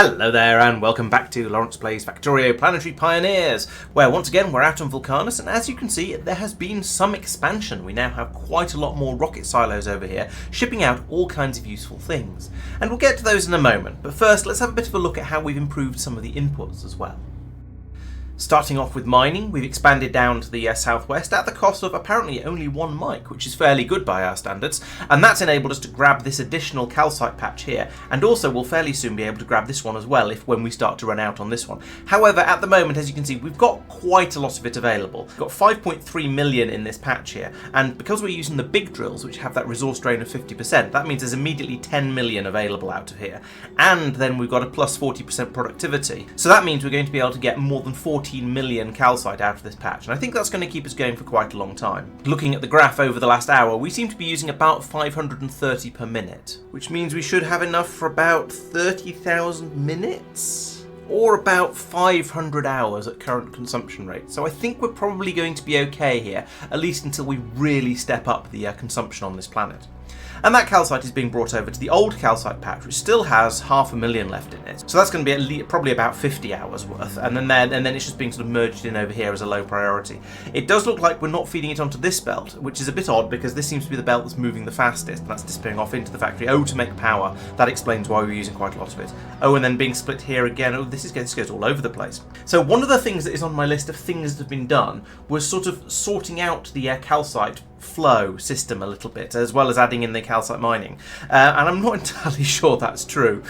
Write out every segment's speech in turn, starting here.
Hello there and welcome back to Laurence Plays Factorio Planetary Pioneers, where once again we're out on Vulcanus, and as you can see there has been some expansion. We now have quite a lot more rocket silos over here, shipping out all kinds of useful things. And we'll get to those in a moment, but first let's have a bit of a look at how we've improved some of the inputs as well. Starting off with mining, we've expanded down to the southwest at the cost of apparently only one mic, which is fairly good by our standards, and that's enabled us to grab this additional calcite patch here, and also we'll fairly soon be able to grab this one as well when we start to run out on this one. However, at the moment, as you can see, we've got quite a lot of it available. We've got 5.3 million in this patch here, and because we're using the big drills, which have that resource drain of 50%, that means there's immediately 10 million available out of here. And then we've got a plus 40% productivity, so that means we're going to be able to get more than 14 million calcite out of this patch, and I think that's going to keep us going for quite a long time. Looking at the graph over the last hour, we seem to be using about 530 per minute, which means we should have enough for about 30,000 minutes? Or about 500 hours at current consumption rate. So I think we're probably going to be okay here, at least until we really step up the consumption on this planet. And that calcite is being brought over to the old calcite patch, which still has 500,000 left in it. So that's going to be probably about 50 hours worth, and then it's just being sort of merged in over here as a low priority. It does look like we're not feeding it onto this belt, which is a bit odd because this seems to be the belt that's moving the fastest, and that's disappearing off into the factory. Oh, to make power. That explains why we're using quite a lot of it. Oh, and then being split here again. Oh, this goes all over the place. So one of the things that is on my list of things that have been done was sort of sorting out the calcite flow system a little bit, as well as adding in the calcite mining, and I'm not entirely sure that's true,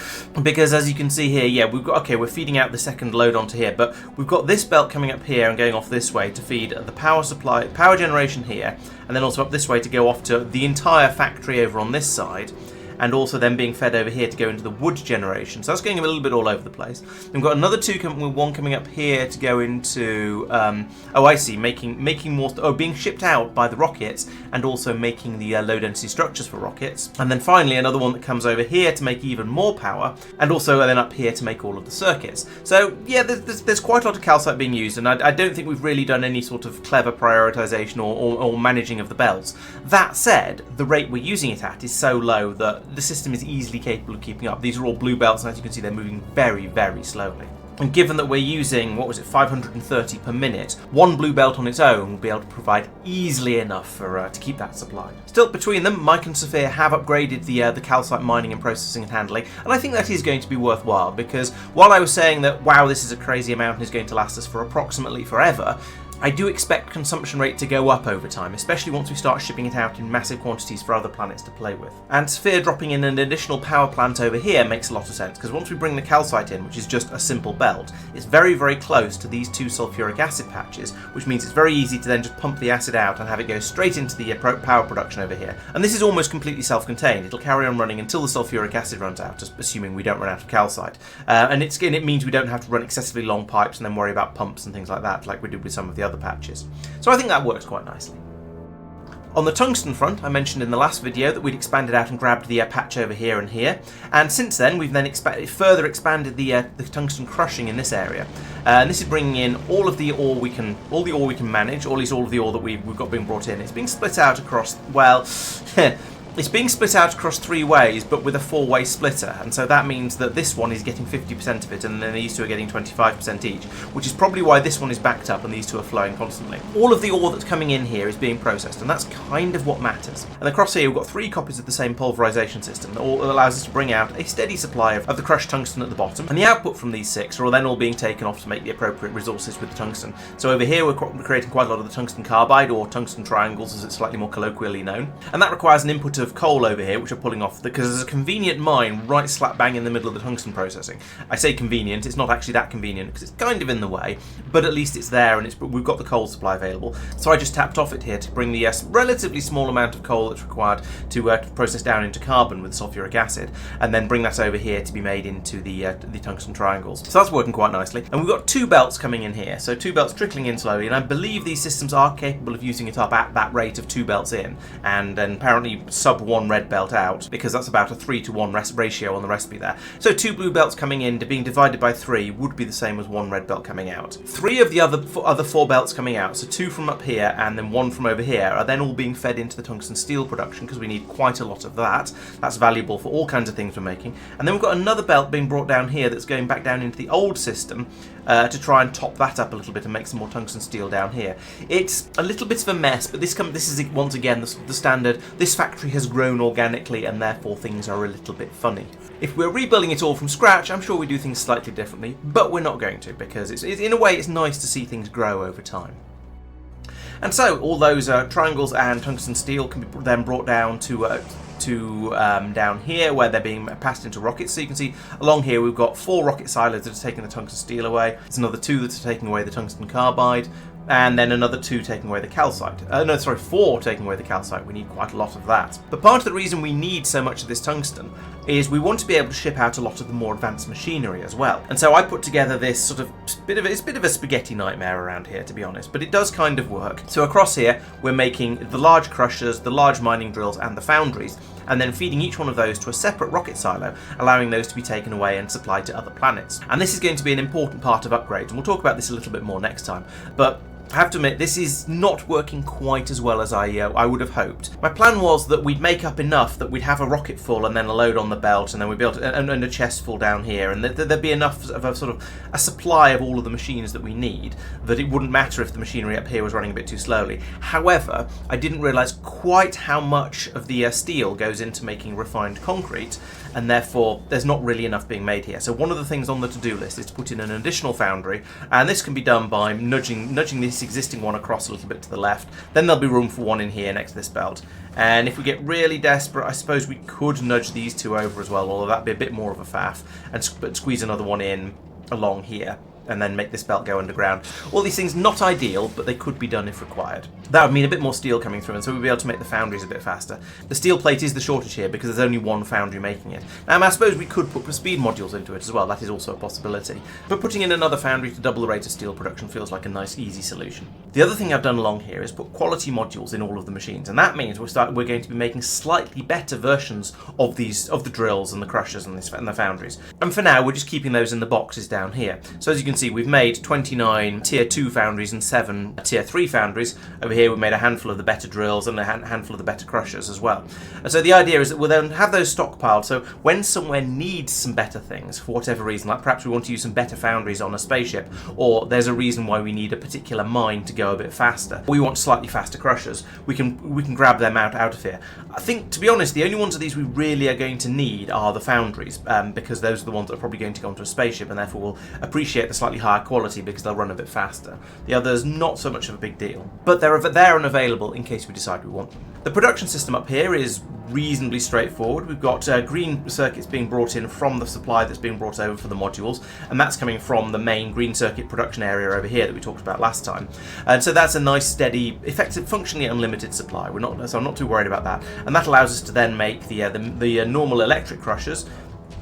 because as you can see here, yeah, we're feeding out the second load onto here, but we've got this belt coming up here and going off this way to feed the power supply, power generation here, and then also up this way to go off to the entire factory over on this side, and also then being fed over here to go into the wood generation. So that's going a little bit all over the place. We've got another one coming up here to go into, oh I see, making more, being shipped out by the rockets, and also making the low density structures for rockets. And then finally another one that comes over here to make even more power, and also then up here to make all of the circuits. So yeah, there's quite a lot of calcite being used, and I don't think we've really done any sort of clever prioritization or managing of the belts. That said, the rate we're using it at is so low that the system is easily capable of keeping up. These are all blue belts, and as you can see, they're moving very, very slowly. And given that we're using, 530 per minute, one blue belt on its own will be able to provide easily enough to keep that supplied. Still, between them, Mike and Sophia have upgraded the calcite mining and processing and handling, and I think that is going to be worthwhile, because while I was saying that, wow, this is a crazy amount and is going to last us for approximately forever, I do expect consumption rate to go up over time, especially once we start shipping it out in massive quantities for other planets to play with. And Sphere dropping in an additional power plant over here makes a lot of sense, because once we bring the calcite in, which is just a simple belt, it's very, very close to these two sulfuric acid patches, which means it's very easy to then just pump the acid out and have it go straight into the power production over here. And this is almost completely self-contained. It'll carry on running until the sulfuric acid runs out, just assuming we don't run out of calcite. And it means we don't have to run excessively long pipes and then worry about pumps and things like that, like we did with some of the other patches. So I think that works quite nicely. On the tungsten front, I mentioned in the last video that we'd expanded out and grabbed the patch over here and here, and since then we've then further expanded the tungsten crushing in this area. And this is bringing in all of the ore we can manage, or at least all of the ore that we've got being brought in. It's being split out across, well, it's being split out across 3 ways, but with a 4-way splitter, and so that means that this one is getting 50% of it, and then these two are getting 25% each, which is probably why this one is backed up and these two are flowing constantly. All of the ore that's coming in here is being processed, and that's kind of what matters. And across here we've got 3 copies of the same pulverization system that allows us to bring out a steady supply of the crushed tungsten at the bottom, and the output from these 6 are then all being taken off to make the appropriate resources with the tungsten. So over here we're creating quite a lot of the tungsten carbide, or tungsten triangles as it's slightly more colloquially known, and that requires an input of coal over here, which are pulling off because there's a convenient mine right slap bang in the middle of the tungsten processing. I say convenient, it's not actually that convenient because it's kind of in the way, but at least it's there, and we've got the coal supply available. So I just tapped off it here to bring the relatively small amount of coal that's required to process down into carbon with sulfuric acid, and then bring that over here to be made into the tungsten triangles. So that's working quite nicely. And we've got 2 belts coming in here, so 2 belts trickling in slowly, and I believe these systems are capable of using it up at that rate of 2 belts in, and then apparently some sub 1 red belt out, because that's about a 3-to-1 ratio on the recipe there. So 2 blue belts coming in, being divided by 3 would be the same as 1 red belt coming out. 3 of the other 4 belts coming out, so 2 from up here and then 1 from over here, are then all being fed into the tungsten steel production, because we need quite a lot of that. That's valuable for all kinds of things we're making. And then we've got another belt being brought down here that's going back down into the old system to try and top that up a little bit and make some more tungsten steel down here. It's a little bit of a mess, but this is once again the standard. This factory has grown organically and therefore things are a little bit funny. If we're rebuilding it all from scratch, I'm sure we do things slightly differently, but we're not going to, because in a way it's nice to see things grow over time. And so all those triangles and tungsten steel can be then brought down to down here, where they're being passed into rockets. So you can see along here we've got 4 rocket silos that are taking the tungsten steel away. There's another 2 that are taking away the tungsten carbide, and then another 2 taking away the calcite. 4 taking away the calcite. We need quite a lot of that. But part of the reason we need so much of this tungsten is we want to be able to ship out a lot of the more advanced machinery as well. And so I put together this sort of bit of a spaghetti nightmare around here, to be honest, but it does kind of work. So across here we're making the large crushers, the large mining drills and the foundries, and then feeding each one of those to a separate rocket silo, allowing those to be taken away and supplied to other planets. And this is going to be an important part of upgrades, and we'll talk about this a little bit more next time. But I have to admit, this is not working quite as well as I would have hoped. My plan was that we'd make up enough that we'd have a rocket full and then a load on the belt, and then we'd be able to, and a chest full down here, and there'd be enough of a sort of a supply of all of the machines that we need, that it wouldn't matter if the machinery up here was running a bit too slowly. However, I didn't realise quite how much of the steel goes into making refined concrete, and therefore there's not really enough being made here. So one of the things on the to-do list is to put in an additional foundry, and this can be done by nudging this existing one across a little bit to the left. Then there'll be room for one in here next to this belt. And if we get really desperate, I suppose we could nudge these 2 over as well, although that'd be a bit more of a faff, and squeeze another one in along here, and then make this belt go underground. All these things not ideal, but they could be done if required. That would mean a bit more steel coming through, and so we'll be able to make the foundries a bit faster. The steel plate is the shortage here because there's only 1 foundry making it. Now, I suppose we could put speed modules into it as well. That is also a possibility. But putting in another foundry to double the rate of steel production feels like a nice, easy solution. The other thing I've done along here is put quality modules in all of the machines, and that means we're going to be making slightly better versions of the drills and the crushers and the foundries. And for now, we're just keeping those in the boxes down here. So as you can see, we've made 29 tier 2 foundries and 7 tier 3 foundries. Over here we've made a handful of the better drills and a handful of the better crushers as well. And so the idea is that we'll then have those stockpiled, so when somewhere needs some better things for whatever reason, like perhaps we want to use some better foundries on a spaceship, or there's a reason why we need a particular mine to go a bit faster, we want slightly faster crushers, we can grab them out of here. I think, to be honest, the only ones of these we really are going to need are the foundries, because those are the ones that are probably going to go onto a spaceship, and therefore will appreciate the slightly higher quality because they'll run a bit faster. The others, not so much of a big deal, but they're there and available in case we decide we want them. The production system up here is reasonably straightforward. We've got green circuits being brought in from the supply that's being brought over for the modules, and that's coming from the main green circuit production area over here that we talked about last time. And so that's a nice, steady, effective, functionally unlimited supply. So I'm not too worried about that, and that allows us to then make the normal electric crushers.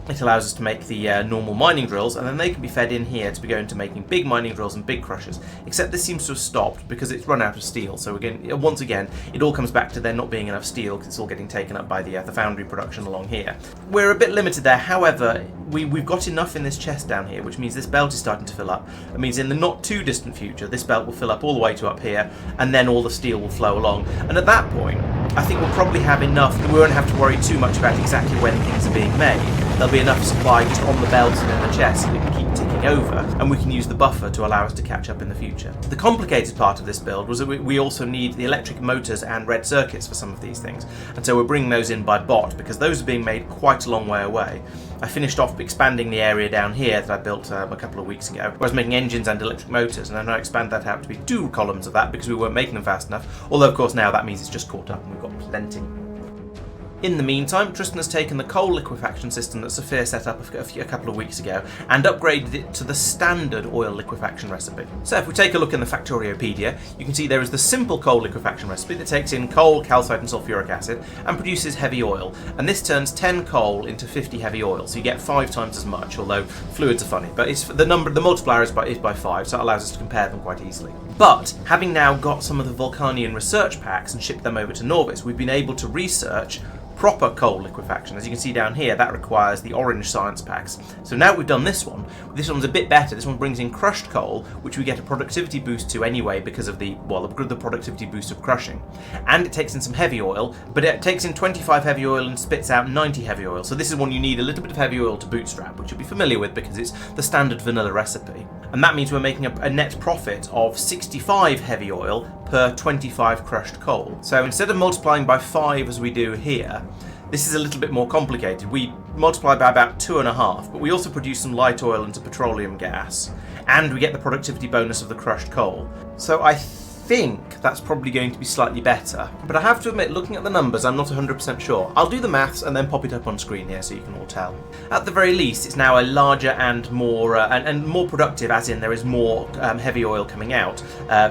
It allows us to make the normal mining drills, and then they can be fed in here to be going to making big mining drills and big crushers. Except this seems to have stopped because it's run out of steel. So again, once again, it all comes back to there not being enough steel because it's all getting taken up by the foundry production along here. We're a bit limited there. However, we've got enough in this chest down here, which means this belt is starting to fill up. It means in the not too distant future, this belt will fill up all the way to up here, and then all the steel will flow along. And at that point, I think we'll probably have enough. We won't have to worry too much about exactly when things are being made. There'll be enough supply just on the belt and in the chest so we can keep ticking over, and we can use the buffer to allow us to catch up in the future. The complicated part of this build was that we also need the electric motors and red circuits for some of these things, and so we're bringing those in by bot because those are being made quite a long way away. I finished off expanding the area down here that I built a couple of weeks ago, where I was making engines and electric motors, and then I expanded that out to be 2 columns of that because we weren't making them fast enough, although of course now that means it's just caught up and we've got plenty. In the meantime, Tristan has taken the coal liquefaction system that Sophia set up a couple of weeks ago and upgraded it to the standard oil liquefaction recipe. So if we take a look in the Factoriopedia, you can see there is the simple coal liquefaction recipe that takes in coal, calcite and sulfuric acid and produces heavy oil, and this turns 10 coal into 50 heavy oil, so you get 5 times as much, although fluids are funny, but it's the multiplier is by 5, so it allows us to compare them quite easily. But having now got some of the Vulcanian research packs and shipped them over to Nauvis, we've been able to research proper coal liquefaction. As you can see down here, that requires the orange science packs. So now we've done this one's a bit better. This one brings in crushed coal, which we get a productivity boost to anyway because of the productivity boost of crushing. And it takes in some heavy oil, but it takes in 25 heavy oil and spits out 90 heavy oil. So this is one you need a little bit of heavy oil to bootstrap, which you'll be familiar with because it's the standard vanilla recipe. And that means we're making a net profit of 65 heavy oil per 25 crushed coal. So instead of multiplying by 5 as we do here, this is a little bit more complicated. We multiply by about 2.5, but we also produce some light oil into petroleum gas, and we get the productivity bonus of the crushed coal. So I think that's probably going to be slightly better, but I have to admit, looking at the numbers, I'm not 100% sure. I'll do the maths and then pop it up on screen here so you can all tell. At the very least, it's now a larger and more more productive, as in there is more heavy oil coming out,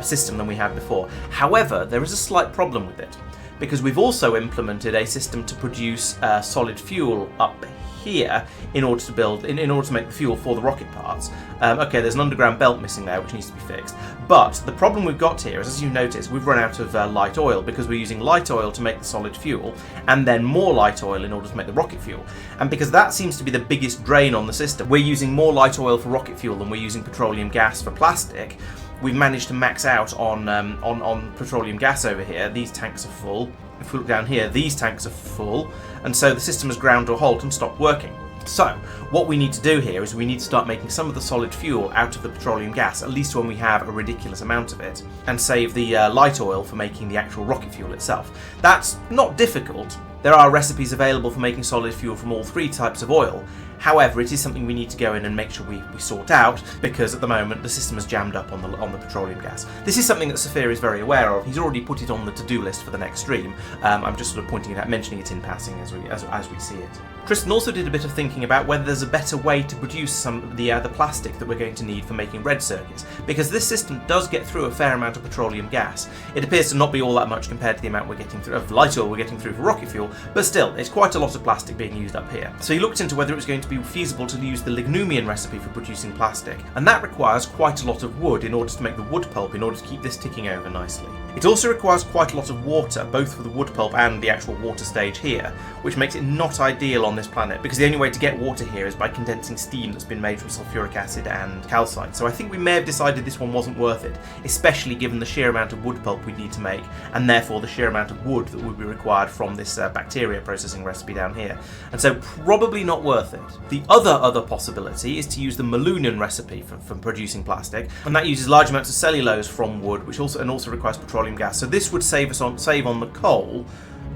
system than we had before. However, there is a slight problem with it, because we've also implemented a system to produce solid fuel up here in order to make the fuel for the rocket parts. Okay, there's an underground belt missing there which needs to be fixed, but the problem we've got here is, as you notice, we've run out of light oil because we're using light oil to make the solid fuel and then more light oil in order to make the rocket fuel. And because that seems to be the biggest drain on the system, we're using more light oil for rocket fuel than we're using petroleum gas for plastic. We've managed to max out on petroleum gas over here. These tanks are full. If we look down here, these tanks are full, and so the system has ground to a halt and stopped working. So what we need to do here is we need to start making some of the solid fuel out of the petroleum gas, at least when we have a ridiculous amount of it, and save the light oil for making the actual rocket fuel itself. That's not difficult. There are recipes available for making solid fuel from all 3 types of oil. However, it is something we need to go in and make sure we sort out, because at the moment the system is jammed up on the petroleum gas. This is something that Sophia is very aware of. He's already put it on the to-do list for the next stream. I'm just sort of pointing it out, mentioning it in passing as we see it. Tristan also did a bit of thinking about whether there's a better way to produce some of the plastic that we're going to need for making red circuits, because this system does get through a fair amount of petroleum gas. It appears to not be all that much compared to the amount we're getting through of light oil we're getting through for rocket fuel, but still, it's quite a lot of plastic being used up here. So he looked into whether it was going to be feasible to use the lignumian recipe for producing plastic, and that requires quite a lot of wood in order to make the wood pulp in order to keep this ticking over nicely. It also requires quite a lot of water, both for the wood pulp and the actual water stage here, which makes it not ideal on this planet, because the only way to get water here is by condensing steam that's been made from sulfuric acid and calcite. So I think we may have decided this one wasn't worth it, especially given the sheer amount of wood pulp we'd need to make, and therefore the sheer amount of wood that would be required from this bacteria processing recipe down here. And so probably not worth it. The other possibility is to use the Malunian recipe for producing plastic, and that uses large amounts of cellulose from wood, which also requires petroleum gas. So this would save on the coal,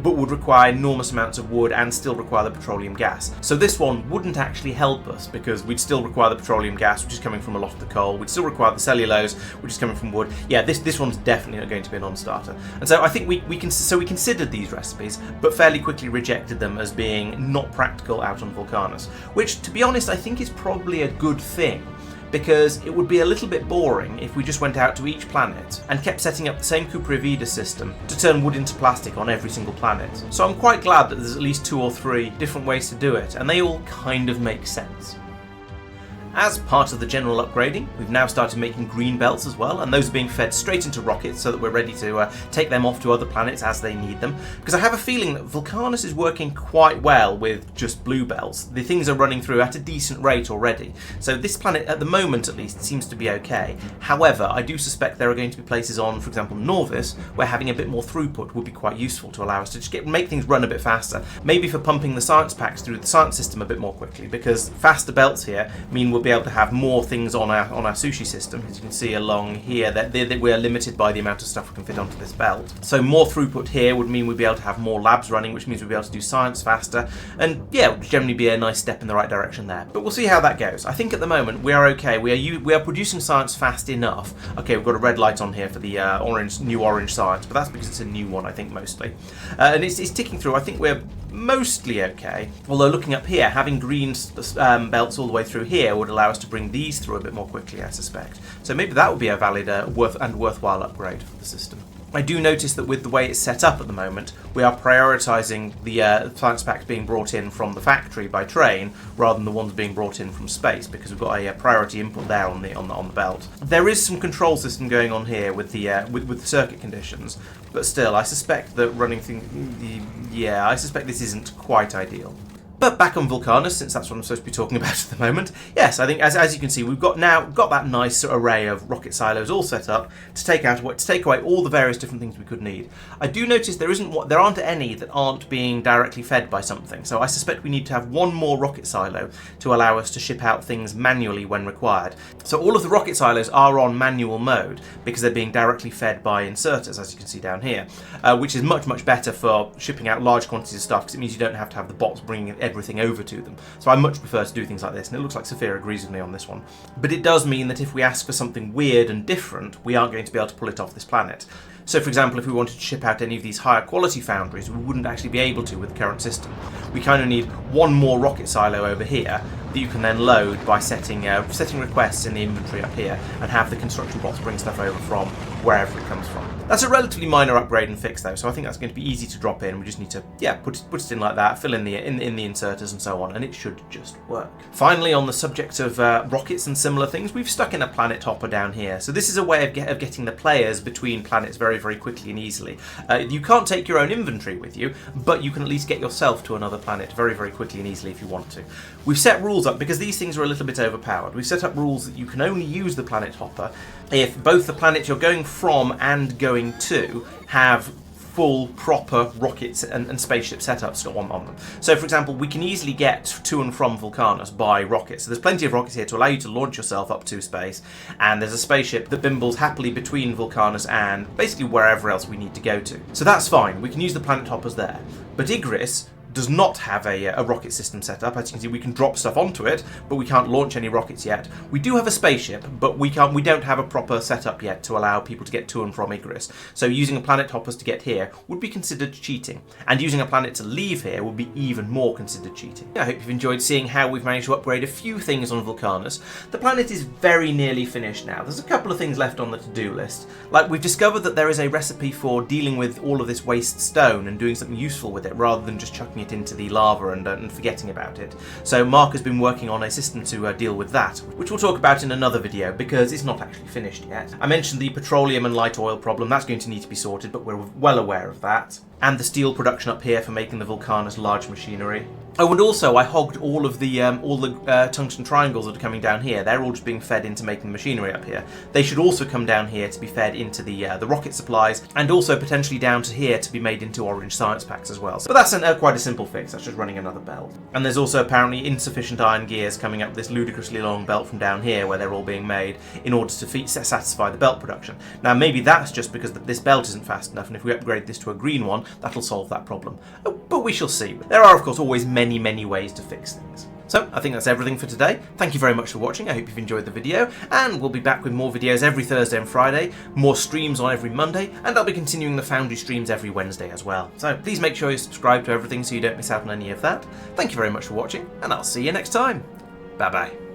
but would require enormous amounts of wood and still require the petroleum gas. So this one wouldn't actually help us, because we'd still require the petroleum gas, which is coming from a lot of the coal. We'd still require the cellulose, which is coming from wood. Yeah, this one's definitely not going to be a non-starter. And so I think we considered these recipes, but fairly quickly rejected them as being not practical out on Vulcanus, which, to be honest, I think is probably a good thing, because it would be a little bit boring if we just went out to each planet and kept setting up the same Cupra Vida system to turn wood into plastic on every single planet. So I'm quite glad that there's at least 2 or 3 different ways to do it, and they all kind of make sense. As part of the general upgrading, we've now started making green belts as well, and those are being fed straight into rockets so that we're ready to take them off to other planets as they need them. Because I have a feeling that Vulcanus is working quite well with just blue belts. The things are running through at a decent rate already. So this planet, at the moment at least, seems to be okay. However, I do suspect there are going to be places on, for example, Nauvis, where having a bit more throughput would be quite useful to allow us to just make things run a bit faster. Maybe for pumping the science packs through the science system a bit more quickly, because faster belts here mean we'll be able to have more things on our sushi system. As you can see along here, that we are limited by the amount of stuff we can fit onto this belt. So more throughput here would mean we'd be able to have more labs running, which means we'd be able to do science faster, and yeah, it would generally be a nice step in the right direction there. But we'll see how that goes. I think at the moment we are okay. We are producing science fast enough. Okay, we've got a red light on here for the new orange science, but that's because it's a new one, I think, mostly. And it's ticking through. I think we're mostly okay. Although looking up here, having green belts all the way through here would allow us to bring these through a bit more quickly, I suspect. So maybe that would be a valid worthwhile upgrade for the system. I do notice that with the way it's set up at the moment, we are prioritising the science packs being brought in from the factory by train rather than the ones being brought in from space, because we've got a priority input there on the belt. There is some control system going on here with the with the circuit conditions, but still, I suspect that running I suspect this isn't quite ideal. But back on Vulcanus, since that's what I'm supposed to be talking about at the moment, yes, I think as you can see, we've got that nice array of rocket silos all set up to take away all the various different things we could need. I do notice there aren't any that aren't being directly fed by something, so I suspect we need to have one more rocket silo to allow us to ship out things manually when required. So all of the rocket silos are on manual mode because they're being directly fed by inserters, as you can see down here, which is much better for shipping out large quantities of stuff because it means you don't have to have the bots bringing everything over to them. So I much prefer to do things like this, and it looks like Sophia agrees with me on this one. But it does mean that if we ask for something weird and different, we aren't going to be able to pull it off this planet. So for example, if we wanted to ship out any of these higher quality foundries, we wouldn't actually be able to with the current system. We kind of need one more rocket silo over here that you can then load by setting requests in the inventory up here and have the construction bots bring stuff over from wherever it comes from. That's a relatively minor upgrade and fix though, so I think that's going to be easy to drop in. We just need to put it in like that, fill in the inserters and so on, and it should just work. Finally, on the subject of rockets and similar things, we've stuck in a planet hopper down here. So this is a way of getting the players between planets very quickly and easily. You can't take your own inventory with you, but you can at least get yourself to another planet very quickly and easily if you want to. We've set rules up because these things are a little bit overpowered. We've set up rules that you can only use the planet hopper if both the planet you're going from and going to have full proper rockets and spaceship setups on them. So for example, we can easily get to and from Vulcanus by rockets. So there's plenty of rockets here to allow you to launch yourself up to space, and there's a spaceship that bimbles happily between Vulcanus and basically wherever else we need to go to. So that's fine, we can use the planet hoppers there. But Igris does not have a rocket system set up. As you can see, we can drop stuff onto it, but we can't launch any rockets yet. We do have a spaceship, but we don't have a proper setup yet to allow people to get to and from Igris. So using a planet hoppers to get here would be considered cheating, and using a planet to leave here would be even more considered cheating. I hope you've enjoyed seeing how we've managed to upgrade a few things on Vulcanus. The planet is very nearly finished now. There's a couple of things left on the to-do list. Like, we've discovered that there is a recipe for dealing with all of this waste stone and doing something useful with it rather than just chucking it into the lava and forgetting about it. So Mark has been working on a system to deal with that, which we'll talk about in another video because it's not actually finished yet. I mentioned the petroleum and light oil problem. That's going to need to be sorted, but we're well aware of that. And the steel production up here for making the Vulcanus large machinery. Oh, and also I hogged all the tungsten triangles that are coming down here. They're all just being fed into making the machinery up here. They should also come down here to be fed into the rocket supplies, and also potentially down to here to be made into orange science packs as well. So, but that's quite a simple fix. That's just running another belt. And there's also apparently insufficient iron gears coming up this ludicrously long belt from down here where they're all being made in order to satisfy the belt production. Now maybe that's just because this belt isn't fast enough, and if we upgrade this to a green one, that'll solve that problem. But we shall see. There are of course always many ways to fix things. So I think that's everything for today. Thank you very much for watching. I hope you've enjoyed the video, and we'll be back with more videos every Thursday and Friday, more streams on every Monday, and I'll be continuing the Foundry streams every Wednesday as well. So please make sure you subscribe to everything so you don't miss out on any of that. Thank you very much for watching, and I'll see you next time. Bye bye.